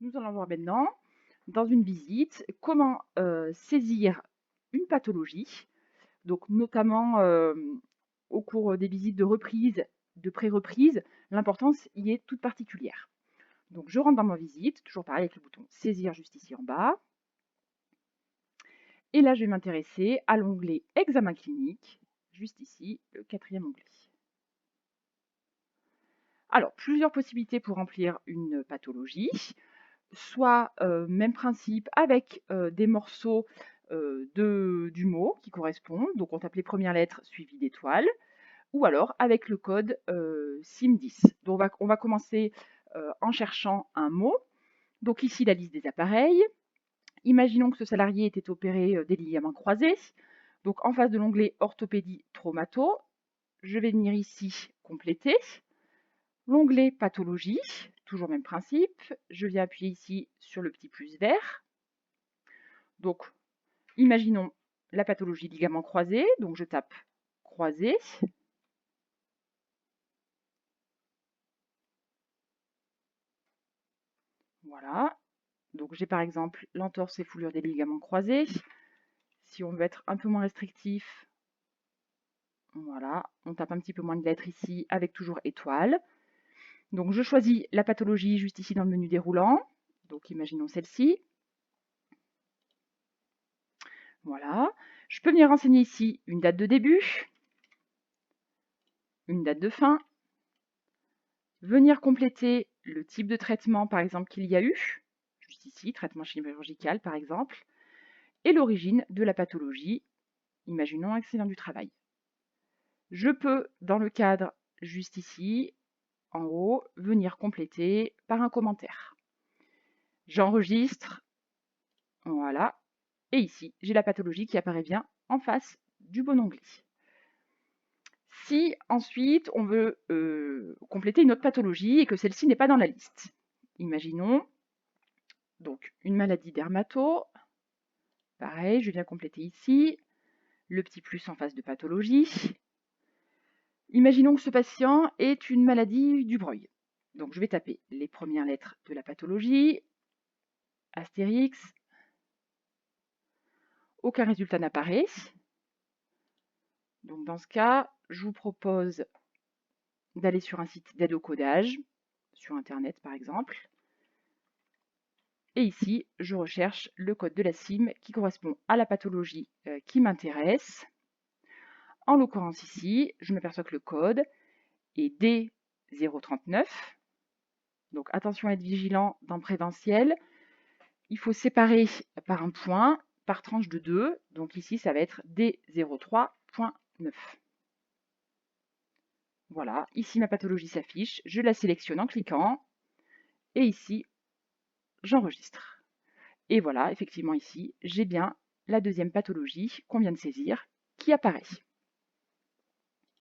Nous allons voir maintenant, dans une visite, comment saisir une pathologie, donc notamment au cours des visites de reprise, de pré-reprise, l'importance y est toute particulière. Donc je rentre dans ma visite, toujours pareil avec le bouton saisir juste ici en bas. Et là, je vais m'intéresser à l'onglet examen clinique, juste ici, le 4e onglet. Alors, plusieurs possibilités pour remplir une pathologie. Soit même principe avec des morceaux du mot qui correspondent, donc on tape les premières lettres suivies d'étoiles, ou alors avec le code SIM10. Donc on va commencer en cherchant un mot. Donc ici la liste des appareils. Imaginons que ce salarié était opéré des ligaments croisés. Donc en face de l'onglet orthopédie traumato, je vais venir ici compléter. L'onglet pathologie, toujours même principe, je viens appuyer ici sur le petit plus vert. Donc, imaginons la pathologie ligament croisé, donc je tape croisé. Voilà, donc j'ai par exemple l'entorse et foulure des ligaments croisés. Si on veut être un peu moins restrictif, voilà, on tape un petit peu moins de lettres ici avec toujours étoile. Donc je choisis la pathologie juste ici dans le menu déroulant, donc imaginons celle-ci. Voilà, je peux venir renseigner ici une date de début, une date de fin, venir compléter le type de traitement par exemple qu'il y a eu, juste ici, traitement chirurgical par exemple, et l'origine de la pathologie, imaginons accident du travail. Je peux, dans le cadre juste ici, en haut, venir compléter par un commentaire. J'enregistre, voilà, et ici, j'ai la pathologie qui apparaît bien en face du bon onglet. Si ensuite on veut compléter une autre pathologie et que celle-ci n'est pas dans la liste, imaginons donc une maladie dermato, pareil, je viens compléter ici, le petit plus en face de pathologie. Imaginons que ce patient ait une maladie du Breuil. Donc je vais taper les premières lettres de la pathologie, astérix, aucun résultat n'apparaît. Donc dans ce cas, je vous propose d'aller sur un site d'aide au codage, sur internet par exemple. Et ici, je recherche le code de la CIM qui correspond à la pathologie qui m'intéresse. En l'occurrence ici, je m'aperçois que le code est D039. Donc attention à être vigilant dans Préventiel. Il faut séparer par un point, par tranche de 2. Donc ici, ça va être D03.9. Voilà, ici ma pathologie s'affiche. Je la sélectionne en cliquant. Et ici, j'enregistre. Et voilà, effectivement ici, j'ai bien la deuxième pathologie qu'on vient de saisir qui apparaît.